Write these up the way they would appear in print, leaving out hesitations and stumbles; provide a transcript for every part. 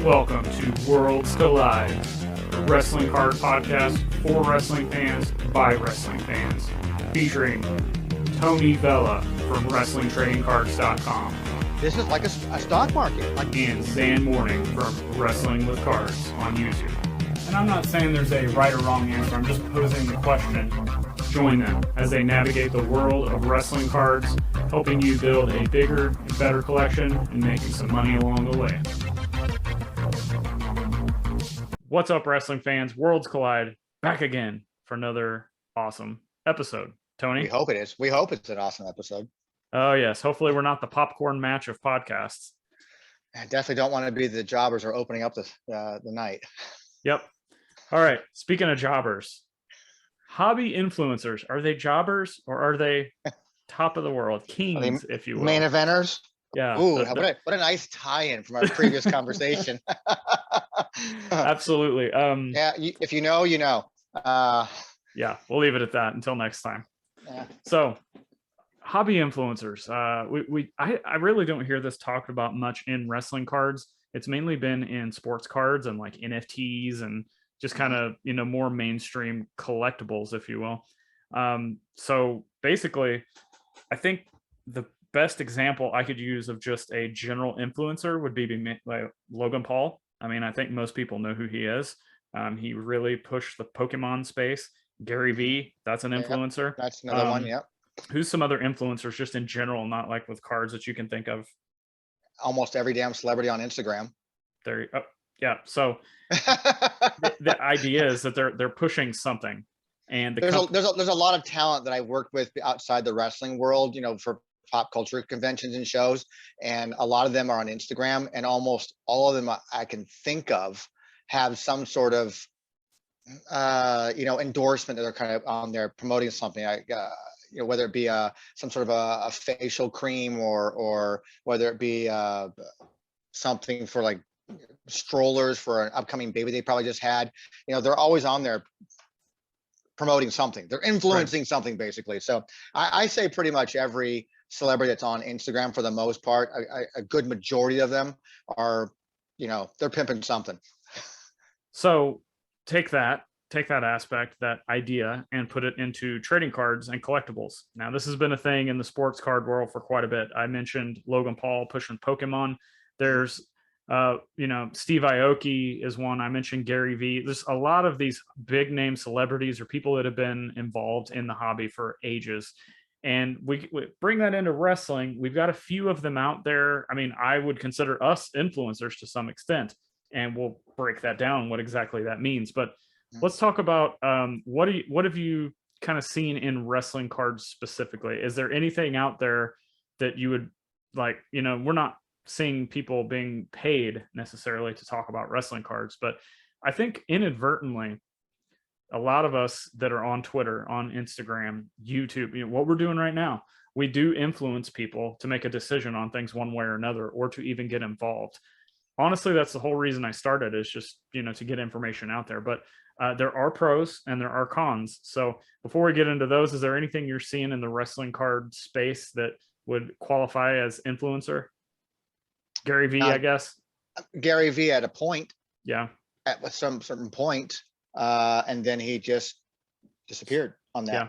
Welcome to Worlds Collide, a wrestling card podcast for wrestling fans by wrestling fans, featuring Tony Vella from WrestlingTradingCards.com. This is like a stock market. And Zhan Morning from Wrestling with Cards on YouTube. And I'm not saying there's a right or wrong answer, I'm just posing the question. Join them as they navigate the world of wrestling cards, helping you build a bigger and better collection and making some money along the way. What's up, wrestling fans? Worlds Collide back again for another awesome episode. Tony? We hope it is. We hope it's an awesome episode. Oh, yes. Hopefully we're not the popcorn match of podcasts. I definitely don't want to be the jobbers who are opening up the night. Yep. All right. Speaking of jobbers, hobby influencers, are they jobbers or are they top of the world? Kings, if you will. Main eventers? Yeah. Ooh, what a nice tie-in from our previous conversation. Absolutely. Yeah, if you know, you know. Yeah, we'll leave it at that until next time. Yeah. So, hobby influencers. I really don't hear this talked about much in wrestling cards. It's mainly been in sports cards and like NFTs and just kind of, more mainstream collectibles, if you will. So basically, I think the best example I could use of just a general influencer would be like Logan Paul. I mean, I think most people know who he is. He really pushed the Pokemon space. Gary V, that's an influencer. Yep, that's another one, yep. Who's some other influencers just in general, not like with cards that you can think of? Almost every damn celebrity on Instagram. There, yeah. So the idea is that they're pushing something, and there's a lot of talent that I worked with outside the wrestling world, for pop culture conventions and shows, and a lot of them are on Instagram, and almost all of them I can think of have some sort of endorsement that they're kind of on there promoting something. Whether it be some sort of a facial cream or whether it be something for like strollers for an upcoming baby they probably just had. They're always on there promoting something. They're influencing something, basically. So I say pretty much every celebrity that's on Instagram, for the most part, a good majority of them are, they're pimping something. So take that aspect, that idea, and put it into trading cards and collectibles. Now, this has been a thing in the sports card world for quite a bit. I mentioned Logan Paul pushing Pokemon. There's Steve Aoki is one. I mentioned Gary V. There's a lot of these big name celebrities or people that have been involved in the hobby for ages. And we bring that into wrestling. We've got a few of them out there. I mean, I would consider us influencers to some extent, and we'll break that down, what exactly that means. But let's talk about what have you kind of seen in wrestling cards specifically? Is there anything out there that you would like, we're not seeing people being paid necessarily to talk about wrestling cards, but I think inadvertently, a lot of us that are on Twitter, on Instagram, YouTube, what we're doing right now, we do influence people to make a decision on things one way or another, or to even get involved. Honestly, that's the whole reason I started, is just, to get information out there. But there are pros and there are cons. So before we get into those, is there anything you're seeing in the wrestling card space that would qualify as influencer? Gary V, I guess. Gary V at a point. Yeah. At some certain point. And then he just disappeared on that. Yeah.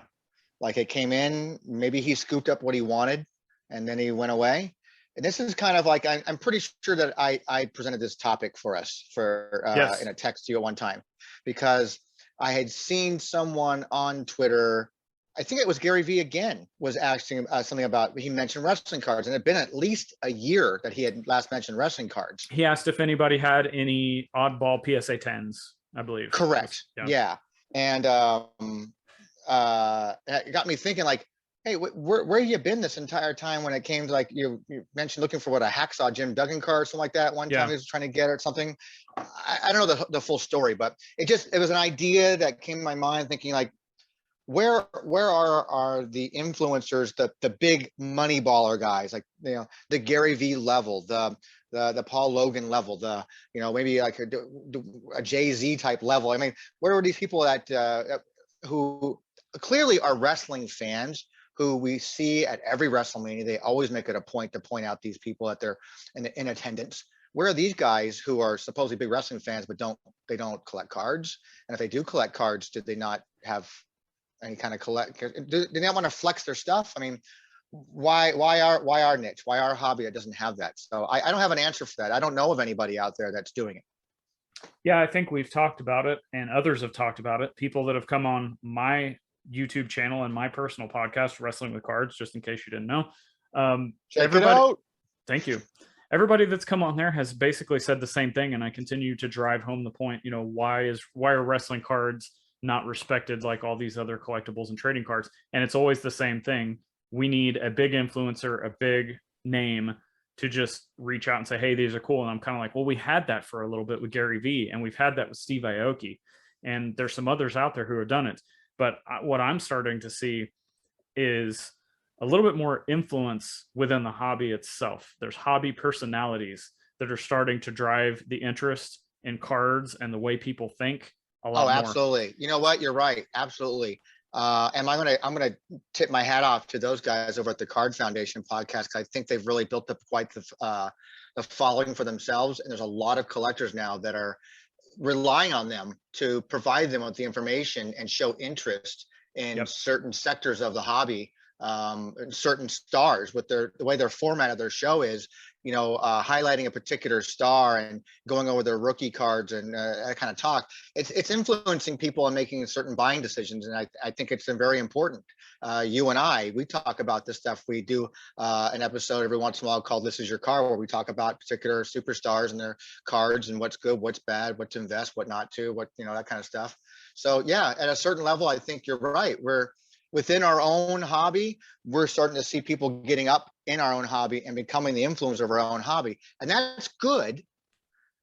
Like, it came in, maybe he scooped up what he wanted, and then he went away. And this is kind of like, I'm pretty sure that I presented this topic for us yes, in a text to you at one time, because I had seen someone on Twitter, I think it was Gary V again, was asking something about, he mentioned wrestling cards, and it had been at least a year that he had last mentioned wrestling cards. He asked if anybody had any oddball PSA 10s, I believe. Correct. Yeah. And it got me thinking, like, hey, where have you been this entire time when it came to, like, you mentioned looking for a hacksaw Jim Duggan card or something like that one time he was trying to get or something. I don't know the full story, but it was an idea that came to my mind, thinking, like, where are the influencers, the big money baller guys, like, the Gary V level, the Paul Logan level, maybe like a Jay-Z type level. I mean, where are these people that who clearly are wrestling fans, who we see at every WrestleMania. They always make it a point to point out these people that they're in attendance. Where are these guys who are supposedly big wrestling fans, but they don't collect cards? And if they do collect cards, did they not have any kind of do they not want to flex their stuff? I mean, why our niche? Why our hobby that doesn't have that? So I don't have an answer for that. I don't know of anybody out there that's doing it. Yeah, I think we've talked about it and others have talked about it. People that have come on my YouTube channel and my personal podcast, Wrestling with Cards, just in case you didn't know. Check it out. Thank you. Everybody that's come on there has basically said the same thing, and I continue to drive home the point. You know, why are wrestling cards not respected like all these other collectibles and trading cards? And it's always the same thing. We need a big influencer, a big name to just reach out and say, hey, these are cool. And I'm kind of like, well, we had that for a little bit with Gary Vee, and we've had that with Steve Aoki, and there's some others out there who have done it. But what I'm starting to see is a little bit more influence within the hobby itself. There's hobby personalities that are starting to drive the interest in cards and the way people think a lot more. Absolutely. You know what? You're right. Absolutely. And I'm gonna tip my hat off to those guys over at the Card Foundation podcast, because I think they've really built up quite the following for themselves. And there's a lot of collectors now that are relying on them to provide them with the information and show interest in certain sectors of the hobby, certain stars. With the way their format of their show is, highlighting a particular star and going over their rookie cards and that kind of talk. It's influencing people and making certain buying decisions, and I think it's very important. You and we talk about this stuff. We do an episode every once in a while called "This Is Your Car," where we talk about particular superstars and their cards and what's good, what's bad, what to invest, what not to, that kind of stuff. So yeah, at a certain level, I think you're right. We're within our own hobby, we're starting to see people getting up in our own hobby and becoming the influencer of our own hobby. And that's good.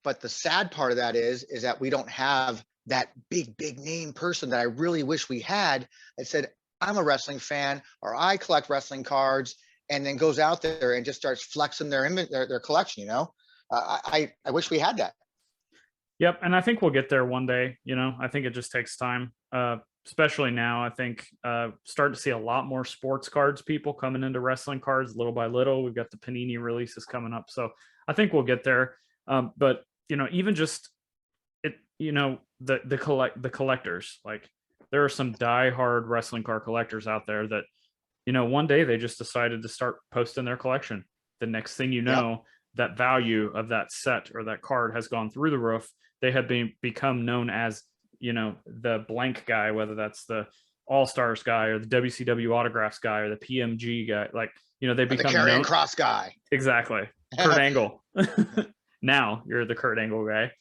But the sad part of that is that we don't have that big name person that I really wish we had that said, I'm a wrestling fan, or I collect wrestling cards, and then goes out there and just starts flexing their collection. I wish we had that. Yep. And I think we'll get there one day. I think it just takes time. Especially now, I think starting to see a lot more sports cards people coming into wrestling cards little by little. We've got the Panini releases coming up, so I think we'll get there. But even just it, the collectors, like there are some diehard wrestling card collectors out there that one day they just decided to start posting their collection. The next thing you know, that value of that set or that card has gone through the roof. They have become known as the blank guy, whether that's the All-Stars guy or the WCW autographs guy or the PMG guy. Like, they become the Karrion Kross guy. Exactly. Kurt Angle. Now you're the Kurt Angle guy.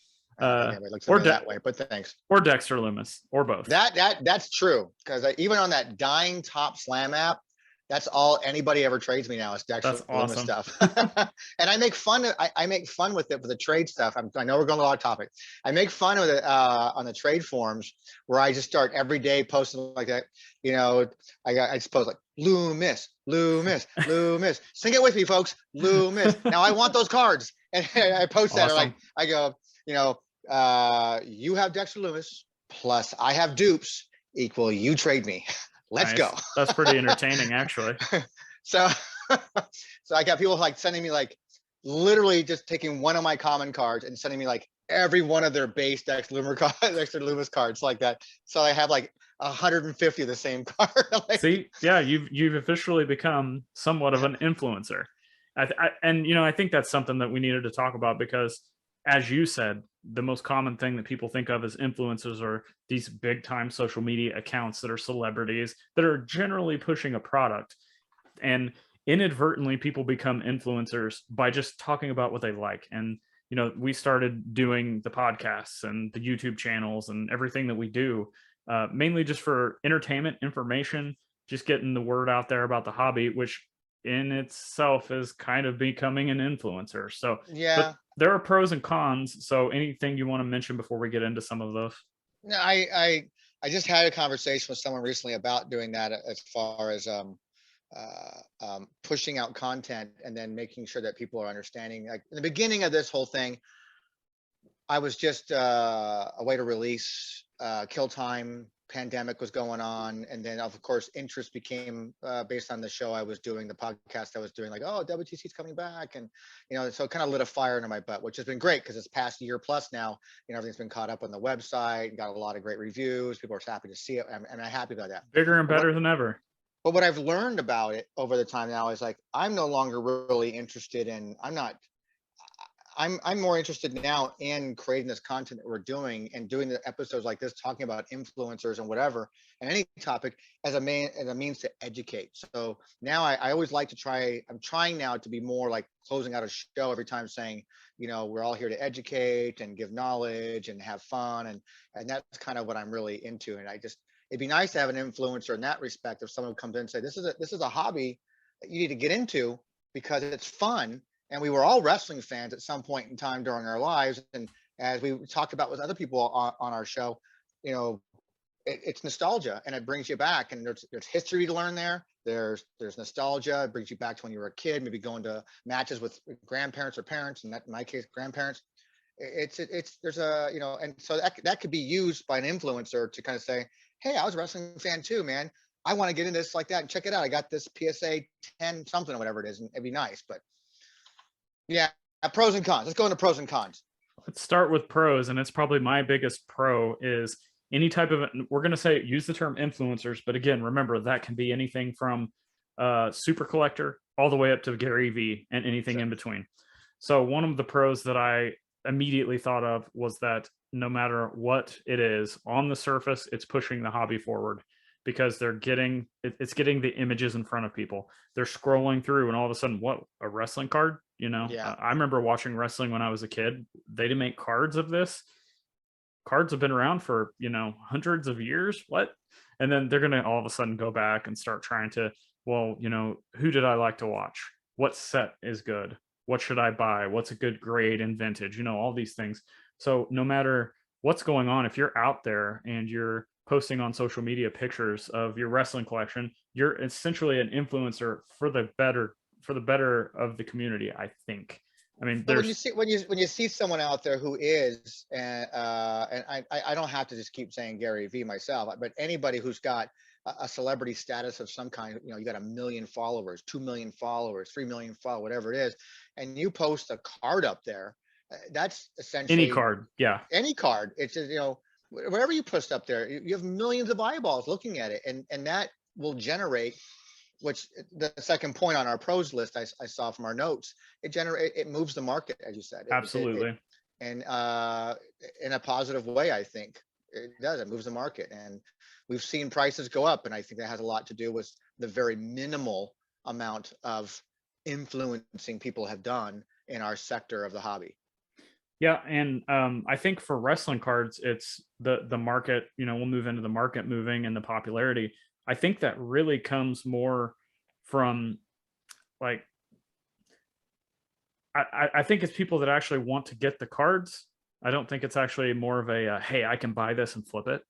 Or that way, but thanks. Or Dexter Loomis, or both. That's true, because even on that dying Top Slam app, that's all anybody ever trades me now is Dexter Loomis stuff. And I make fun with it for the trade stuff. I know we're going a lot of topic. I make fun of it on the trade forums, where I just start every day posting like that. I suppose like Loomis. Sing it with me, folks. Loomis. Now I want those cards, and I post that. Awesome. I go, you have Dexter Loomis plus I have dupes equal you trade me. Let's go. That's pretty entertaining, actually. So I got people like sending me like literally just taking one of my common cards and sending me like every one of their base Dexter Loomis cards like that. So I have like 150 of the same card. See, yeah, you've officially become somewhat of an influencer. I think that's something that we needed to talk about, because as you said, the most common thing that people think of as influencers are these big time social media accounts that are celebrities that are generally pushing a product, and inadvertently people become influencers by just talking about what they like. And we started doing the podcasts and the YouTube channels and everything that we do mainly just for entertainment, information, just getting the word out there about the hobby, which in itself is kind of becoming an influencer. So yeah, there are pros and cons. So anything you want to mention before we get into some of those? No, I just had a conversation with someone recently about doing that, as far as pushing out content and then making sure that people are understanding. Like in the beginning of this whole thing, I was just a way to release kill time, pandemic was going on, and then of course interest became based on the show I was doing, the podcast I was doing, like, oh, WTC's coming back, and so it kind of lit a fire under my butt, which has been great because it's past year plus now. Everything's been caught up on the website, got a lot of great reviews. People are happy to see it, and I'm happy about that. Bigger and better than ever. But what I've learned about it over the time now is, like, I'm no longer really interested in. I'm more interested now in creating this content that we're doing and doing the episodes like this, talking about influencers and whatever, and any topic as a means to educate. So now I always like to try. I'm trying now to be more like closing out a show every time, saying, we're all here to educate and give knowledge and have fun, and that's kind of what I'm really into. And it'd be nice to have an influencer in that respect. If someone comes in and say, this is a hobby that you need to get into because it's fun. And we were all wrestling fans at some point in time during our lives. And as we talked about with other people on our show, it's nostalgia, and it brings you back. And there's history to learn there. There's nostalgia. It brings you back to when you were a kid, maybe going to matches with grandparents or parents, and in my case, grandparents. There's and so that could be used by an influencer to kind of say, hey, I was a wrestling fan too, man. I want to get into this like that and check it out. I got this PSA 10 something or whatever it is, and it'd be nice. But yeah, pros and cons. Let's go into pros and cons. Let's start with pros, and it's probably my biggest pro is any type of, we're going to say, use the term influencers, but again, remember that can be anything from super collector all the way up to Gary V and anything in between. So one of the pros that I immediately thought of was that no matter what it is, on the surface, it's pushing the hobby forward because it's getting the images in front of people. They're scrolling through, and all of a sudden, what, a wrestling card? Yeah. I remember watching wrestling when I was a kid. They didn't make cards of this. Cards have been around for, hundreds of years. What? And then they're going to all of a sudden go back and start trying to, well, who did I like to watch? What set is good? What should I buy? What's a good grade in vintage? All these things. So no matter what's going on, if you're out there and you're posting on social media pictures of your wrestling collection, you're essentially an influencer for the better of the community, I think. I mean, when you see someone out there who is, and I don't have to just keep saying Gary V myself, but anybody who's got a celebrity status of some kind, you got 1 million followers, 2 million followers, 3 million followers, whatever it is, and you post a card up there, that's essentially any card. Yeah, any card. It's just, whatever you post up there, you have millions of eyeballs looking at it, and that will generate. Which the second point on our pros list I saw from our notes, it moves the market, as you said. Absolutely. And in a positive way, I think it does. It moves the market, and we've seen prices go up, and I think that has a lot to do with the very minimal amount of influencing people have done in our sector of the hobby. Yeah, and I think for wrestling cards, it's the market. We'll move into the market moving and the popularity. I think that really comes more from, like, I think it's people that actually want to get the cards. I don't think it's actually more of a, hey, I can buy this and flip it.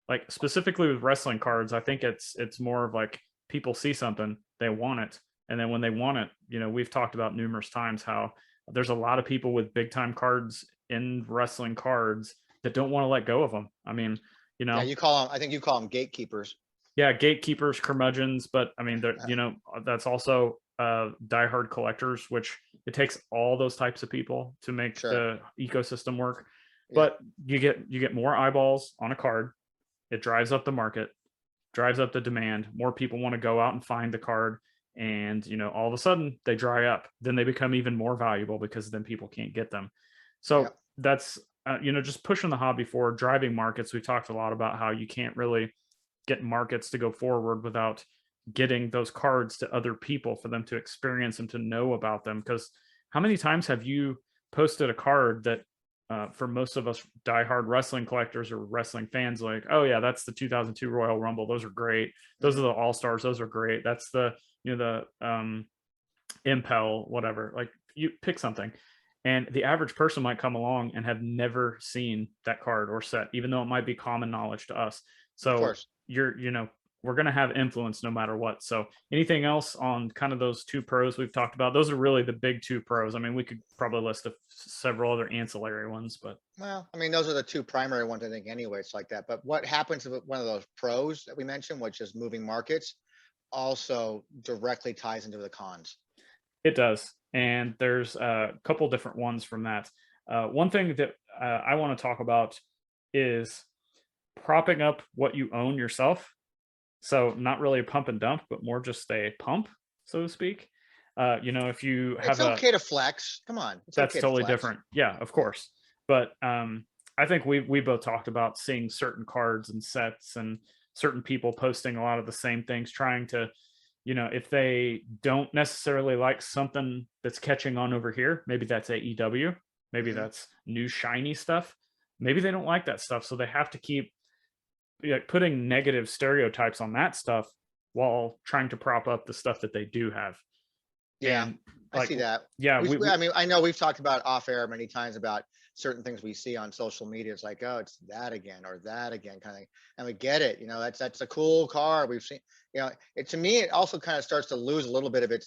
Like, specifically with wrestling cards, I think it's more of like people see something, they want it. And then when they want it, we've talked about numerous times how there's a lot of people with big time cards in wrestling cards that don't want to let go of them. I mean, Yeah, I think you call them gatekeepers. Yeah, gatekeepers, curmudgeons, but I mean, that's also diehard collectors, which it takes all those types of people to make the ecosystem work. Yeah. But you get more eyeballs on a card. It drives up the market, drives up the demand. More people want to go out and find the card, and all of a sudden they dry up. Then they become even more valuable because then people can't get them. So that's just pushing the hobby forward, driving markets. We talked a lot about how you can't really get markets to go forward without getting those cards to other people for them to experience and to know about them. Because how many times have you posted a card that for most of us diehard wrestling collectors or wrestling fans, like, oh yeah, that's the 2002 Royal Rumble, those are great, those are the All-Stars, those are great, that's the Impel, whatever, like, you pick something, and the average person might come along and have never seen that card or set, even though it might be common knowledge to us. So you're we're going to have influence no matter what. So anything else on kind of those two pros we've talked about? Those are really the big two pros. I mean, we could probably list several other ancillary ones, but Well, I mean, those are the two primary ones, I think, anyway. It's like that. But what happens with one of those pros that we mentioned, which is moving markets, also directly ties into the cons. it does. And there's a couple different ones from that. One thing that I want to talk about is propping up what you own yourself. So not really a pump and dump, but more just a pump, so to speak. If you It's have a, okay to flex. Come on, it's that's okay to totally flex. different. Yeah, of Yeah. course. But I think we both talked about seeing certain cards and sets and certain people posting a lot of the same things, trying to, if they don't necessarily like something that's catching on over here, maybe that's AEW, maybe Mhm. that's new shiny stuff, maybe they don't like that stuff, so they have to keep putting negative stereotypes on that stuff while trying to prop up the stuff that they do have. Yeah, And I like, see that. yeah, I mean, I know we've talked about off air many times about certain things we see on social media. It's like, oh, it's that again or that again kind of thing. And we get it. That's a cool car. We've seen, it to me, it also kind of starts to lose a little bit of its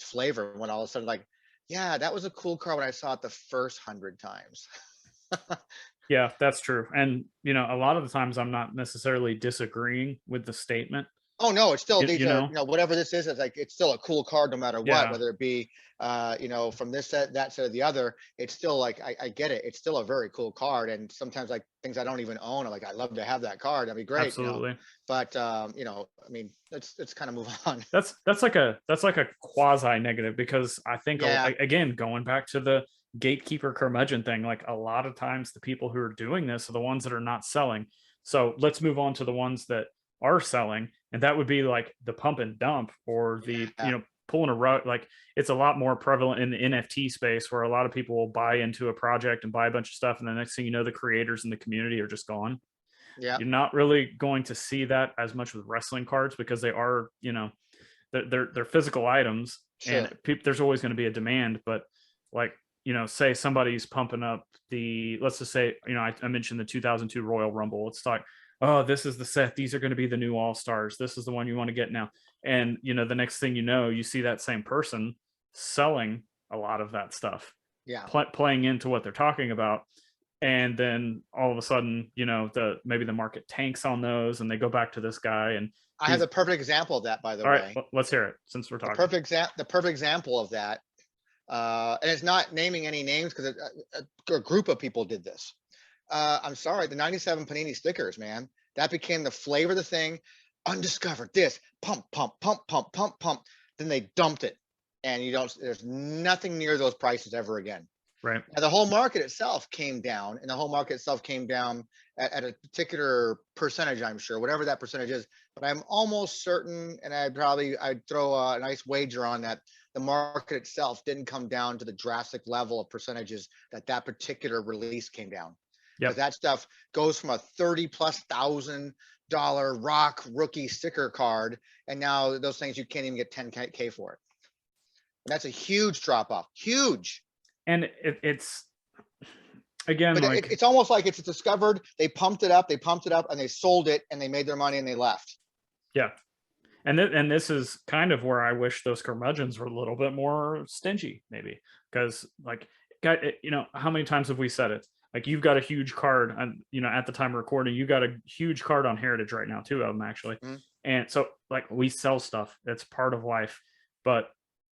flavor when all of a sudden, like, yeah, that was a cool car when I saw it the first 100 times. yeah, that's true. And a lot of the times I'm not necessarily disagreeing with the statement. Oh no, it's still, You, these you are, know, whatever this is, it's like it's still a cool card no matter what, yeah, whether it be from this set, that set, or the other. It's still like I get it. It's still a very cool card. And sometimes like things I don't even own, I'm like, I'd love to have that card. That'd be great. absolutely. But I mean, let's kind of move on. That's like a quasi negative, because I think Yeah. again, going back to the gatekeeper curmudgeon thing, like a lot of times the people who are doing this are the ones that are not selling. So let's move on to the ones that are selling, and that would be like the pump and dump, or the Yeah. pulling a rug. Like, it's a lot more prevalent in the NFT space, where a lot of people will buy into a project and buy a bunch of stuff, and the next thing you know, the creators in the community are just gone. Yeah. You're not really going to see that as much with wrestling cards, because they are, they're physical items, and Sure. there's always going to be a demand. But like, say somebody's pumping up let's just say, I mentioned the 2002 Royal Rumble. It's like, oh, this is the set, these are going to be the new all stars, this is the one you want to get now. And the next thing you know, you see that same person selling a lot of that stuff, Yeah. playing into what they're talking about. And then all of a sudden, maybe the market tanks on those, and they go back to this guy, and I have he's, the perfect example of that, by the all right, way. let's hear it since we're talking. The perfect example of that, and it's not naming any names because a group of people did this. I'm sorry, the 97 Panini stickers, man. That became the flavor of the thing. Undiscovered, this pump, pump, pump, pump, pump, pump. Then they dumped it. And there's nothing near those prices ever again. Right. Now, the whole market itself came down, and the whole market itself came down at a particular percentage, I'm sure, whatever that percentage is. But I'm almost certain, and I'd throw a nice wager on that the market itself didn't come down to the drastic level of percentages that particular release came down, because Yep. that stuff goes from a 30+ thousand dollar rock rookie sticker card, and now those things you can't even get 10K for it. And that's a huge drop off, huge. And it's again, But like, it's almost like it's discovered. They pumped it up, and they sold it, and they made their money, and they left. yeah. And this is kind of where I wish those curmudgeons were a little bit more stingy, maybe, because like, how many times have we said it? Like, you've got a huge card, and at the time of recording, you got a huge card on Heritage right now, two of them actually. Mm-hmm. And so, like, we sell stuff, it's part of life. But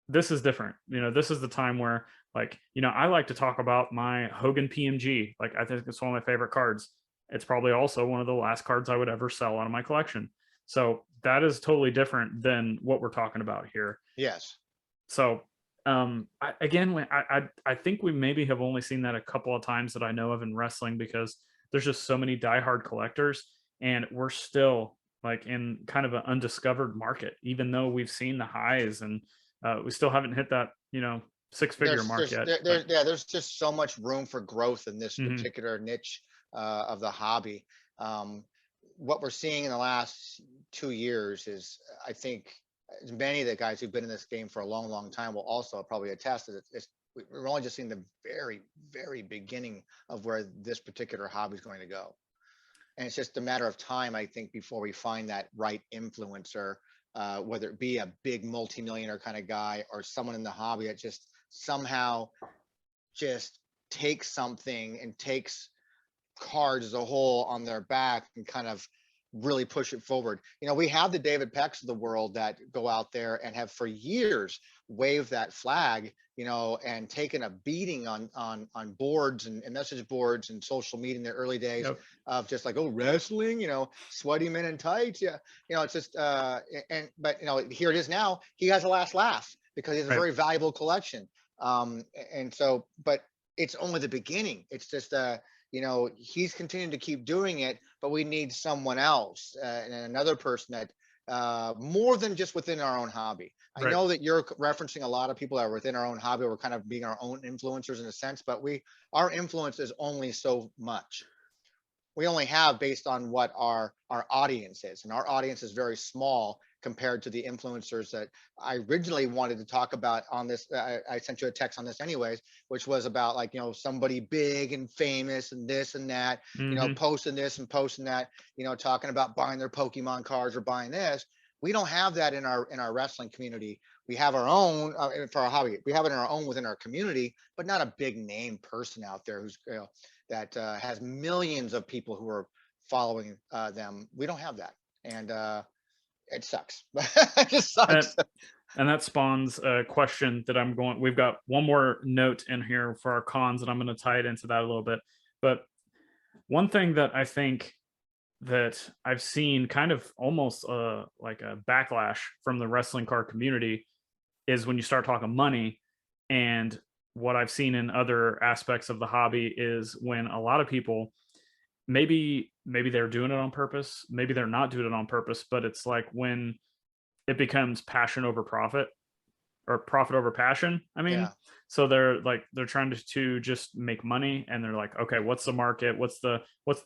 this is different. This is the time where, like, I like to talk about my Hogan PMG. Like, I think it's one of my favorite cards. It's probably also one of the last cards I would ever sell out of my collection. So that is totally different than what we're talking about here. Yes. So I think we maybe have only seen that a couple of times that I know of in wrestling, because there's just so many diehard collectors, and we're still like in kind of an undiscovered market, even though we've seen the highs, and we still haven't hit that six-figure mark yet. There's just so much room for growth in this particular niche of the hobby. What we're seeing in the last 2 years is, I think, as many of the guys who've been in this game for a long, long time will also probably attest that we're only just seeing the very, very beginning of where this particular hobby is going to go. And it's just a matter of time, I think, before we find that right influencer, whether it be a big multimillionaire kind of guy or someone in the hobby that just somehow just takes something and takes cards as a whole on their back and kind of really push it forward. We have the David Pecks of the world that go out there and have for years waved that flag, and taken a beating on boards and message boards and social media in the early days. Yep. Of just like, oh, wrestling, sweaty men in tights. Yeah. It's just, but here it is now. He has a last laugh because he has a very valuable collection. And so, but it's only the beginning. It's just, he's continuing to keep doing it, but we need someone else and another person that more than just within our own hobby. I know that you're referencing a lot of people that are within our own hobby. We're kind of being our own influencers in a sense, but our influence is only so much. We only have based on what our audience is, and our audience is very small compared to the influencers that I originally wanted to talk about on this. I sent you a text on this anyways, which was about like, somebody big and famous and this and that, posting this and posting that, talking about buying their Pokemon cards or buying this. We don't have that in our wrestling community. We have our own for our hobby. We have it in our own within our community, but not a big name person out there who's that has millions of people who are following them. We don't have that, and it sucks. It just sucks. And that spawns a question that we've got one more note in here for our cons, and I'm going to tie it into that a little bit. But one thing that I think that I've seen kind of almost like a backlash from the wrestling card community is when you start talking money. And what I've seen in other aspects of the hobby is when a lot of people, maybe they're doing it on purpose, maybe they're not doing it on purpose, but it's like when it becomes passion over profit or profit over passion. So they're trying to just make money, and they're like, okay, what's the market? What's the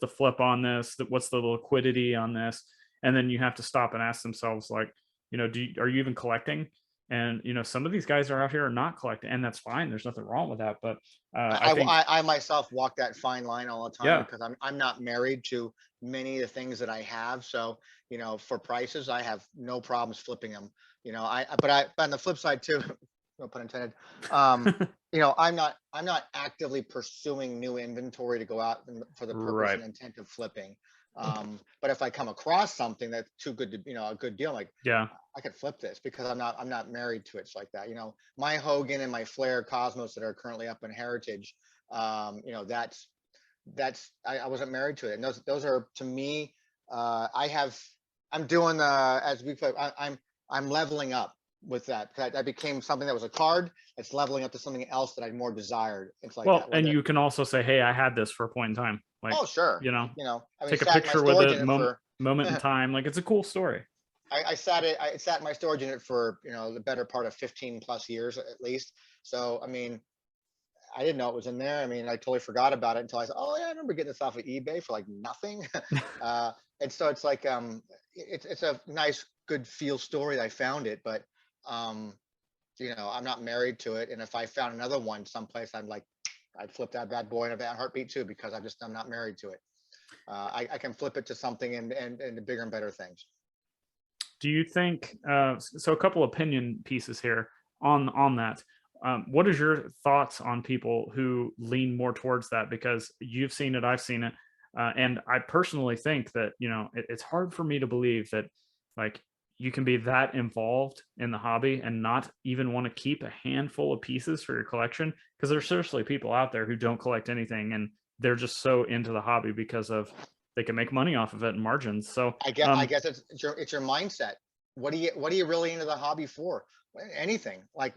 flip on this? What's the liquidity on this? And then you have to stop and ask themselves, like, are you even collecting? And some of these guys are out here are not collecting, and that's fine. There's nothing wrong with that. But I myself walk that fine line all the time because I'm not married to many of the things that I have. So for prices, I have no problems flipping them. But on the flip side too, no pun intended. I'm not actively pursuing new inventory to go out for the purpose and intent of flipping. But if I come across something that's too good to, a good deal, like, I could flip this because I'm not married to it. It's like that, my Hogan and my Flair Cosmos that are currently up in Heritage, I wasn't married to it. And those are, to me, I'm doing, as we put, I'm leveling up with that. That became something that was a card. It's leveling up to something else that I more desired. It's like that. And you can also say, hey, I had this for a point in time. Like, oh, sure. Take a picture with it, moment in time. Like, it's a cool story. I sat in my storage unit for, the better part of 15 plus years at least. So, I didn't know it was in there. I totally forgot about it until I said, oh yeah, I remember getting this off of eBay for like nothing. And so it's like, it's a nice, good feel story that I found it, but, I'm not married to it. And if I found another one someplace, I'd flip that bad boy in a heartbeat too, because I'm not married to it. I can flip it to something and the bigger and better things. Do you think, so a couple opinion pieces here on that. What is your thoughts on people who lean more towards that? Because you've seen it, I've seen it. And I personally think that, it's hard for me to believe that like you can be that involved in the hobby and not even want to keep a handful of pieces for your collection. Because there's seriously people out there who don't collect anything, and they're just so into the hobby because they can make money off of it and margins. So I guess it's your mindset. What are you really into the hobby for? Anything. Like,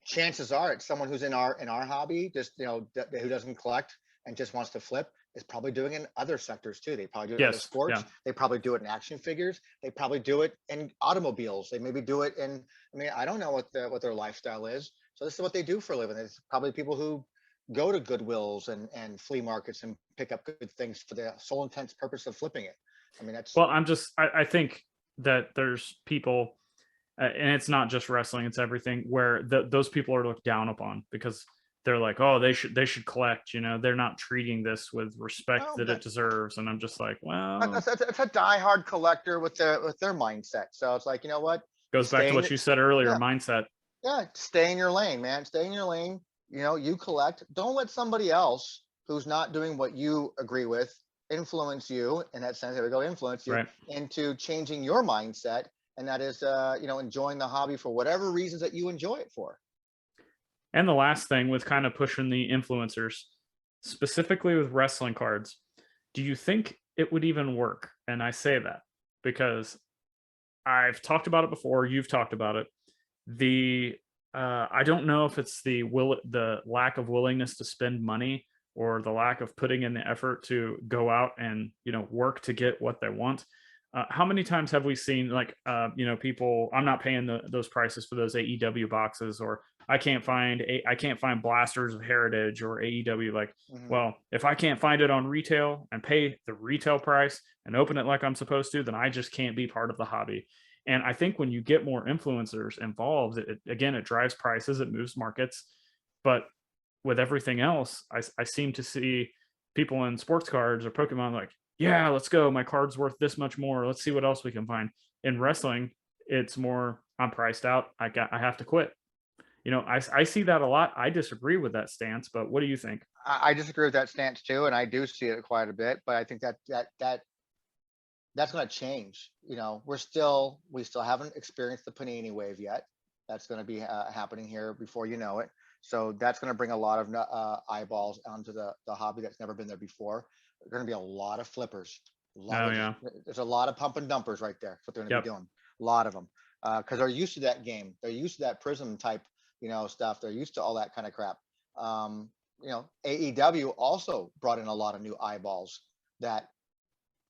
chances are it's someone who's in our hobby, just who doesn't collect and just wants to flip, is probably doing it in other sectors too. They probably do it in other sports. They probably do it in action figures. They probably do it in automobiles. They maybe do it in, I don't know what their lifestyle is. So this is what they do for a living. It's probably people who go to Goodwills and flea markets and pick up good things for the sole intense purpose of flipping it. That's, well, I think that there's people, and it's not just wrestling, it's everything, where those people are looked down upon because they're like, oh, they should collect, you know, they're not treating this with respect Well, that it deserves. And I'm just like, well, that's a diehard collector with their mindset. So it's like, you know what? You goes back to stay in what your, you said earlier, yeah, mindset. yeah, stay in your lane, man. Stay in your lane. You know, you collect. Don't let somebody else who's not doing what you agree with influence you in that sense. There we go, influence you Right. into changing your mindset. And that is, you know, enjoying the hobby for whatever reasons that you enjoy it for. And the last thing with kind of pushing the influencers, specifically with wrestling cards, do you think it would even work? And I say that because I've talked about it before. You've talked about it. The I don't know if it's the lack of willingness to spend money or the lack of putting in the effort to go out and, you know, work to get what they want. How many times have we seen like, you know, people, I'm not paying those prices for those AEW boxes, or I can't find Blasters of Heritage or AEW. Like, Mhm. well, if I can't find it on retail and pay the retail price and open it like I'm supposed to, then I just can't be part of the hobby. And I think when you get more influencers involved, again, it drives prices, it moves markets. But with everything else, I seem to see people in sports cards or Pokemon like, yeah, let's go. My card's worth this much more. Let's see what else we can find. In wrestling, it's more, I'm priced out. I have to quit. You know, I see that a lot. I disagree with that stance, but what do you think? I disagree with that stance too, and I do see it quite a bit. But I think that's going to change. You know, we still haven't experienced the Panini wave yet. That's going to be happening here before you know it. So that's going to bring a lot of eyeballs onto the hobby that's never been there before. There's going to be a lot of flippers. Oh yeah. There's a lot of pump and dumpers right there. That's what they're going to be Yep. doing. A lot of them because they're used to that game. They're used to that prism type, you know, stuff. They're used to all that kind of crap. You know, AEW also brought in a lot of new eyeballs that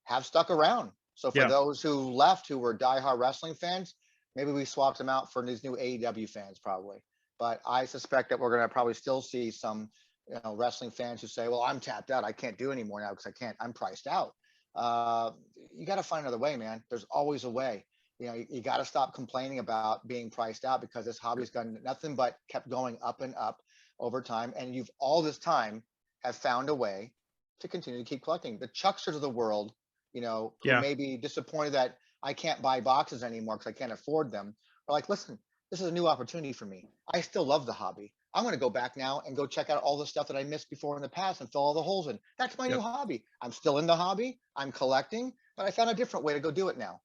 have stuck around. So for Yeah. those who left who were diehard wrestling fans, maybe we swapped them out for these new AEW fans probably. But I suspect that we're going to probably still see some, you know, wrestling fans who say, well, I'm tapped out. I can't do anymore now because I can't, I'm priced out. Uh, you got to find another way, man. There's always a way. You know, you got to stop complaining about being priced out because this hobby's done nothing but kept going up and up over time. And you've all this time have found a way to continue to keep collecting. The Chucksters of the world, you know, who Yeah. may be disappointed that I can't buy boxes anymore because I can't afford them, are like, listen, this is a new opportunity for me. I still love the hobby. I'm going to go back now and go check out all the stuff that I missed before in the past and fill all the holes in. That's my new Yep. hobby. I'm still in the hobby. I'm collecting, but I found a different way to go do it now.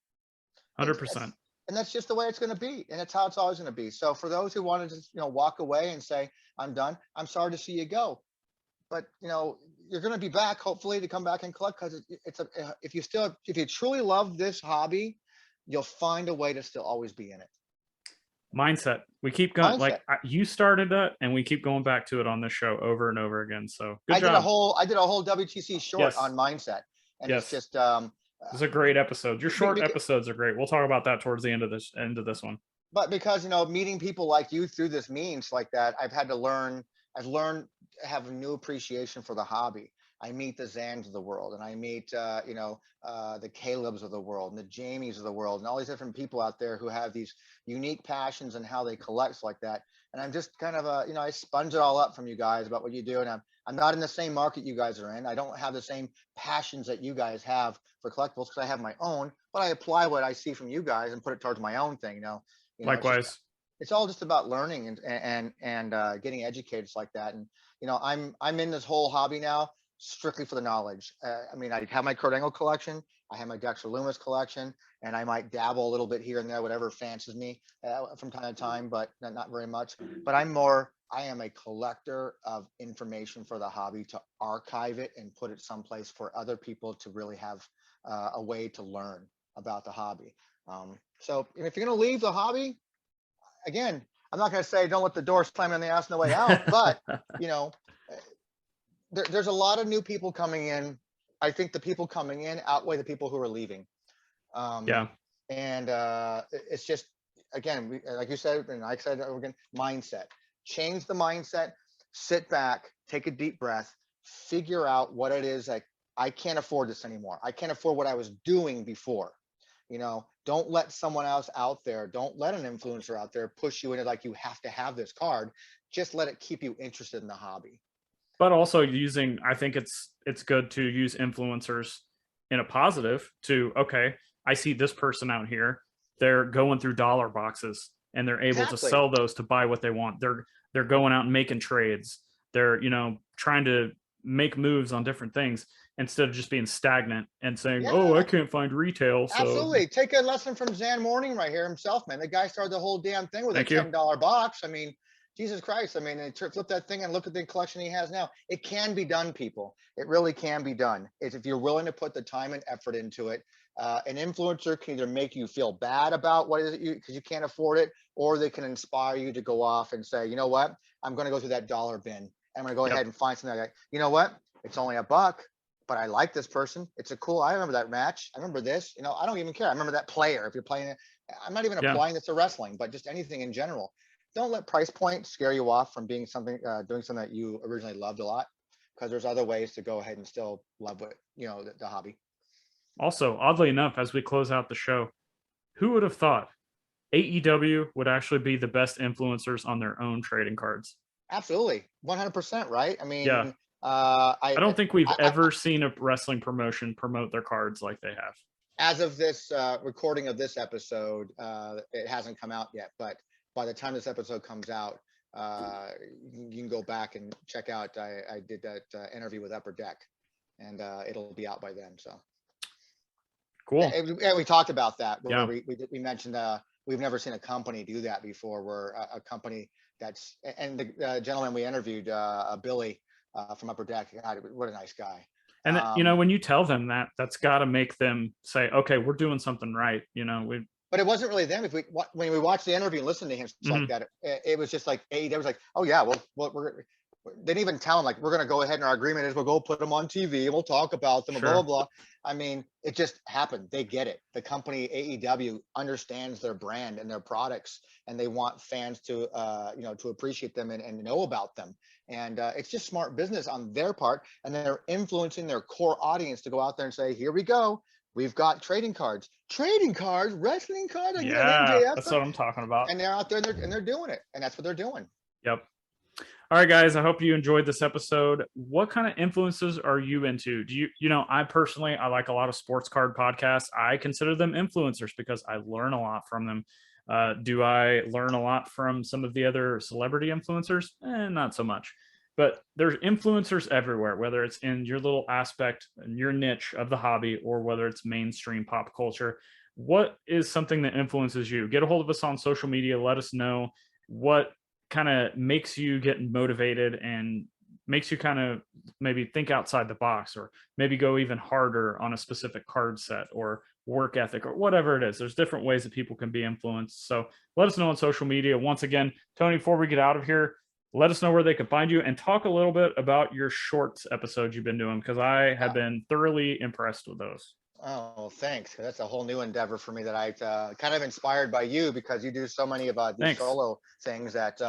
And 100%. that's just the way it's going to be. And that's how it's always going to be. So for those who wanted to, you know, walk away and say, I'm done, I'm sorry to see you go. But, you know, you're going to be back, hopefully, to come back and collect because if you truly love this hobby, you'll find a way to still always be in it. Mindset. We keep going, Mindset. like you started that and we keep going back to it on this show over and over again. So good I did a job. whole WTC short Yes. on mindset, and it's Yes. just It's a great episode. Your short be, episodes are great. We'll talk about that towards the end of this one. but because, you know, meeting people like you through this means like that, I've learned to have a new appreciation for the hobby. I meet the Zhans of the world, and I meet you know, the Calebs of the world and the Jamies of the world and all these different people out there who have these unique passions and how they collect like that. And I'm just kind of you know, I sponge it all up from you guys about what you do, and I'm not in the same market you guys are in. I don't have the same passions that you guys have for collectibles because I have my own, but I apply what I see from you guys and put it towards my own thing, you know, Likewise. it's all just about learning and getting educated like that. And, you know, I'm in this whole hobby now strictly for the knowledge. I mean, I have my Kurt Angle collection, I have my Dexter Loomis collection, and I might dabble a little bit here and there, whatever fancies me from time to time, but not very much. But I am a collector of information for the hobby to archive it and put it someplace for other people to really have a way to learn about the hobby. So if you're going to leave the hobby, again, I'm not going to say don't let the door slam on the ass on the way out, but, you know, there's a lot of new people coming in. I think the people coming in outweigh the people who are leaving. Yeah. And it's just, again, like you said, and I said again, mindset. Change the mindset, sit back, take a deep breath, figure out what it is. Like, I can't afford this anymore. I can't afford what I was doing before. You know, Don't let someone else out there, don't let an influencer out there push you into like, you have to have this card. Just let it keep you interested in the hobby. But also I think it's good to use influencers in a positive to, okay, I see this person out here, they're going through dollar boxes and they're able to Exactly. sell those to buy what they want. They're going out and making trades. They're, trying to make moves on different things instead of just being stagnant and saying, oh, I Yeah, can't find retail. So absolutely. Take a lesson from Zhan Morning right here himself, man. The guy started the whole damn thing with a thank you. $10 box. I mean, Jesus Christ. I mean, flip that thing and look at the collection he has now. It can be done, people. It really can be done. It's if you're willing to put the time and effort into it. An influencer can either make you feel bad about what is it because you can't afford it, or they can inspire you to go off and say, you know what, I'm going to go through that dollar bin. I'm going to go ahead and find something like, you know what, it's only $1, but I like this person. It's a cool, I remember that match. I remember this, I don't even care. I remember that player. If you're playing it, I'm not even applying this to wrestling, but just anything in general. Don't let price point scare you off from being something, doing something that you originally loved a lot, because there's other ways to go ahead and still love what, the hobby. Also, oddly enough, as we close out the show, who would have thought AEW would actually be the best influencers on their own trading cards? Absolutely. 100%. Right. I Yeah. mean, I don't think we've I, ever seen a wrestling promotion promote their cards like they have. as of this recording of this episode, it hasn't come out yet, but by the time this episode comes out, you can go back and check out. I did that interview with Upper Deck, and it'll be out by then. So cool. Yeah, we talked about that. Where Yeah. we mentioned we've never seen a company do that before. Where a company that's, and the gentleman we interviewed, Billy from Upper Deck, God, what a nice guy. And when you tell them that, that's got to make them say, okay, we're doing something right. But it wasn't really them. When we watched the interview and listened to him like that, it was just like AEW was like, oh yeah, well they didn't even tell him like, we're going to go ahead and our agreement is we'll go put them on TV and we'll talk about them, blah, blah, blah. I mean, it just happened. They get it. The company AEW understands their brand and their products, and they want fans to, to appreciate them and know about them. And it's just smart business on their part. And they're influencing their core audience to go out there and say, here we go. We've got trading cards, wrestling cards. Yeah, that's what I'm talking about. And they're out there and they're doing it. And that's what they're doing. Yep. All right, guys, I hope you enjoyed this episode. What kind of influences are you into? Do I personally, I like a lot of sports card podcasts. I consider them influencers because I learn a lot from them. Do I learn a lot from some of the other celebrity influencers? Not so much. But there's influencers everywhere, whether it's in your little aspect and your niche of the hobby or whether it's mainstream pop culture. What is something that influences you? Get a hold of us on social media. Let us know what kind of makes you get motivated and makes you kind of maybe think outside the box, or maybe go even harder on a specific card set or work ethic or whatever it is. There's different ways that people can be influenced. So let us know on social media. Once again, Tony, before we get out of here, let us know where they can find you and talk a little bit about your shorts episodes you've been doing, because I have been thoroughly impressed with those. Oh, thanks. That's a whole new endeavor for me that I kind of inspired by you, because you do so many of these solo things that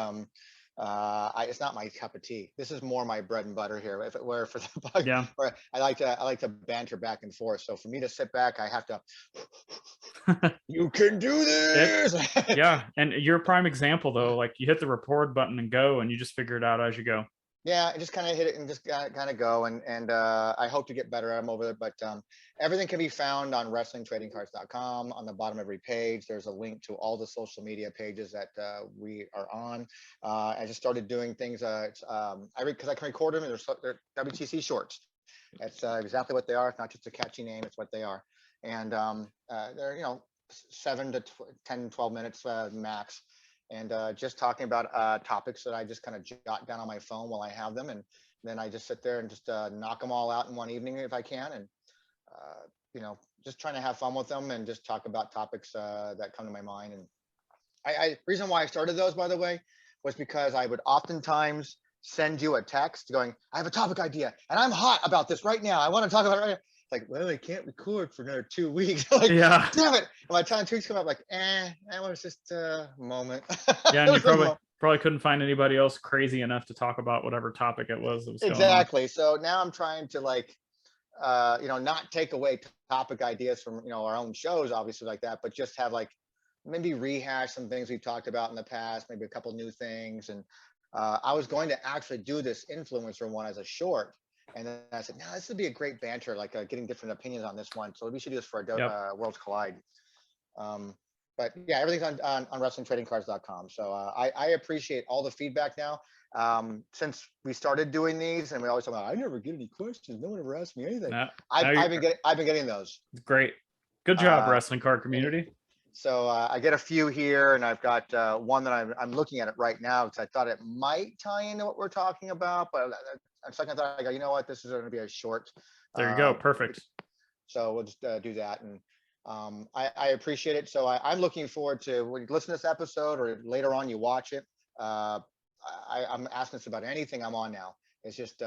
it's not my cup of tea. This is more my bread and butter here. If it were for the bug, where I like to banter back and forth. So for me to sit back, I have to. You can do this. Yeah, and you're a prime example though. Like you hit the record button and go, and you just figure it out as you go. Yeah, I just kind of hit it and just kind of go, and I hope to get better. I'm over there, but everything can be found on WrestlingTradingCards.com. On the bottom of every page, there's a link to all the social media pages that we are on. I just started doing things. Because I can record them, and they're WTC shorts. That's exactly what they are. It's not just a catchy name; it's what they are. And they're 7 to 10, 12 minutes max. And just talking about topics that I just kind of jot down on my phone while I have them. And then I just sit there and just knock them all out in one evening if I can. And, just trying to have fun with them and just talk about topics that come to my mind. And reason why I started those, by the way, was because I would oftentimes send you a text going, I have a topic idea and I'm hot about this right now. I want to talk about it right now. Like, well, I can't record for another 2 weeks. Like, yeah, damn it. And by the time 2 weeks come up, like, that was just a moment. Yeah, and you probably couldn't find anybody else crazy enough to talk about whatever topic it was that was exactly. going on. So now I'm trying to not take away topic ideas from, our own shows, obviously like that, but just have like maybe rehash some things we've talked about in the past, maybe a couple new things. And I was going to actually do this influencer one as a short. And then I said, no, this would be a great banter, like getting different opinions on this one. So we should do this for Worlds Collide. But yeah, everything's on WrestlingTradingCards.com. So I appreciate all the feedback now. Since we started doing these, and we always talk about, I never get any questions. No one ever asked me anything. I've been getting those. Great. Good job, wrestling card community. So I get a few here, and I've got one that I'm looking at it right now because I thought it might tie into what we're talking about, but on second thought, I go, you know what, this is going to be a short. There you go, perfect. So we'll just do that, and I appreciate it. So I'm looking forward to when you listen to this episode or later on you watch it. I'm asking this about anything I'm on now. It's just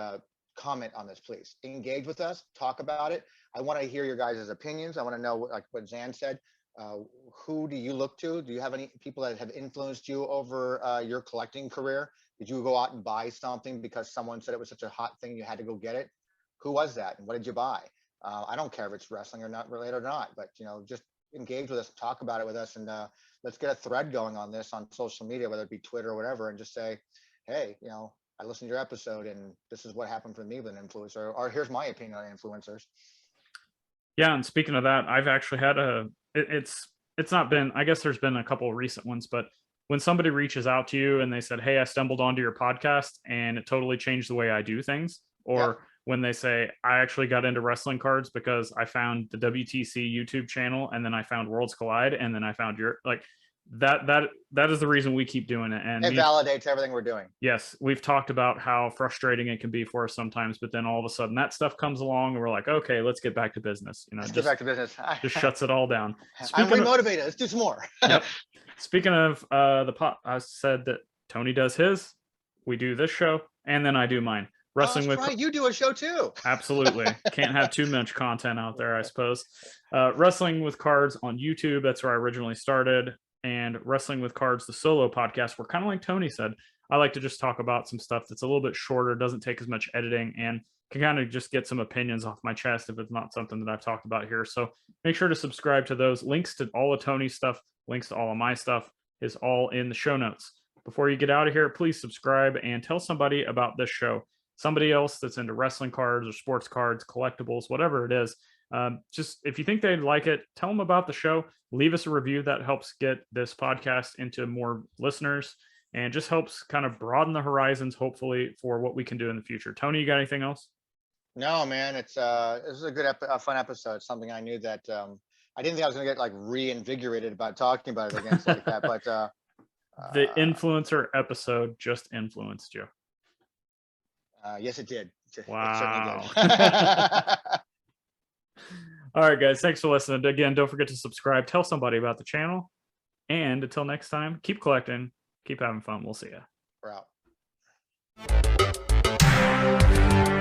comment on this, please. Engage with us, talk about it. I want to hear your guys' opinions. I want to know, like what Zhan said. Who do you look to? Do you have any people that have influenced you over your collecting career? Did you go out and buy something because someone said it was such a hot thing you had to go get it? Who was that, and what did you buy? I don't care if it's wrestling or not related or not, but just engage with us, talk about it with us, and let's get a thread going on this on social media, whether it be Twitter or whatever, and just say, hey, I listened to your episode and this is what happened for me with an influencer, or here's my opinion on influencers. Yeah, and speaking of that, I've actually had it's not been, I guess there's been a couple of recent ones, but when somebody reaches out to you and they said, hey, I stumbled onto your podcast and it totally changed the way I do things, or when they say, I actually got into wrestling cards because I found the WTC YouTube channel, and then I found Worlds Collide, and then I found your, like, that is the reason we keep doing it. And it validates everything we're doing. Yes, we've talked about how frustrating it can be for us sometimes, but then all of a sudden that stuff comes along and we're like, okay, let's get back to business. Let's get back to business. Just shuts it all down. I'm remotivated. Let's do some more. Yep. Speaking of the pot, I said that Tony does his, we do this show, and then I do mine. Wrestling with right. You do a show too. Absolutely. Can't have too much content out there, I suppose. Wrestling with Cards on YouTube. That's where I originally started. And Wrestling with Cards, the solo podcast, where kind of like Tony said, I like to just talk about some stuff that's a little bit shorter, doesn't take as much editing, and can kind of just get some opinions off my chest if it's not something that I've talked about here. So make sure to subscribe to those. Links to all of Tony's stuff, links to all of my stuff is all in the show notes. Before you get out of here, please subscribe and tell somebody about this show. Somebody else that's into wrestling cards or sports cards, collectibles, whatever it is. Just if you think they'd like it, tell them about the show. Leave us a review. That helps get this podcast into more listeners and just helps kind of broaden the horizons, hopefully, for what we can do in the future. Tony, you got anything else? No, man. This is a good, fun episode. It's something I knew that I didn't think I was going to get like reinvigorated about talking about it again, like that. But the influencer episode just influenced you. Yes, it did. Wow. It certainly did. All right, guys. Thanks for listening. Again, don't forget to subscribe. Tell somebody about the channel. And until next time, keep collecting. Keep having fun. We'll see you. We're out.